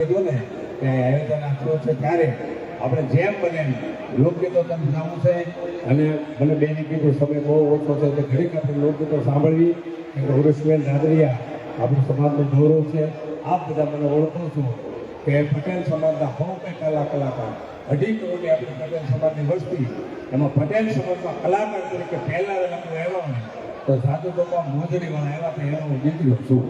કીધું ને કે આયોજન આપ્યું છે ત્યારે આપણે જેમ બને લોકગીતો તમે ગાવું છે અને મને બેને કીધું સમય બહુ ઓછો છે તો ઘડીક આપણે લોકગીતો સાંભળવી કે ઉર્વેશબેન રાદડિયા આપણું સમાજનું ગૌરવ છે. આપ બધા મને ઓળખો છો કે પટેલ સમાજના બહુ કંઈ કલાકાર 2.5 કરોડની આપણી પટેલ સમાજની વસ્તી એમાં પટેલ સમાજમાં કલાકાર તરીકે પહેલા આપણે આવ્યા હોય તો સાધુ બાપા મોજડીવાળા આવ્યા તો એનો હું દીકરો છું.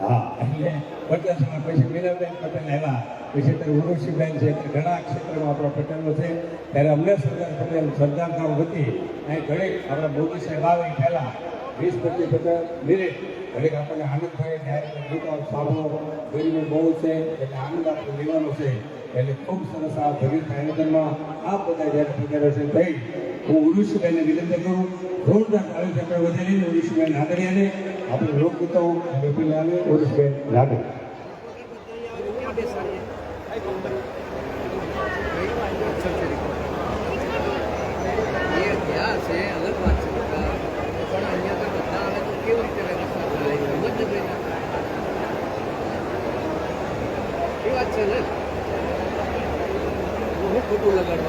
હા, એટલે પટેલ સમાજ પછી મીરાબેન પટેલ આવ્યા પછી ત્યારે ઉર્વશીબેન છે ઘણા ક્ષેત્રમાં આપણા પટેલો છે ત્યારે અમને સરદાર પટેલ સરદારધામ વતી અહીં ઘડીક આપણા મોદી સાહેબ આવે પહેલાં 20-25 મિનિટ ઘડીક આપણને આનંદ થાય ત્યારે ગીતો સાંભળો ગરીબી બહુ છે એટલે આનંદ આપણે લેવાનો છે. એટલે ખૂબ સરસ આ ભવ્ય આયોજનમાં આ બધા જ્યારે પધારે છે થઈ હું ઉર્વશીબેનને વિનંતી કરું જોરદાર તાળી ચક્ર વધારીને ઉર્વશીબેન રાદડિયાને આપણે લોકગીતો પેલાને ઉર્વશીબેન રાદડિયા. ખોટું લગાડું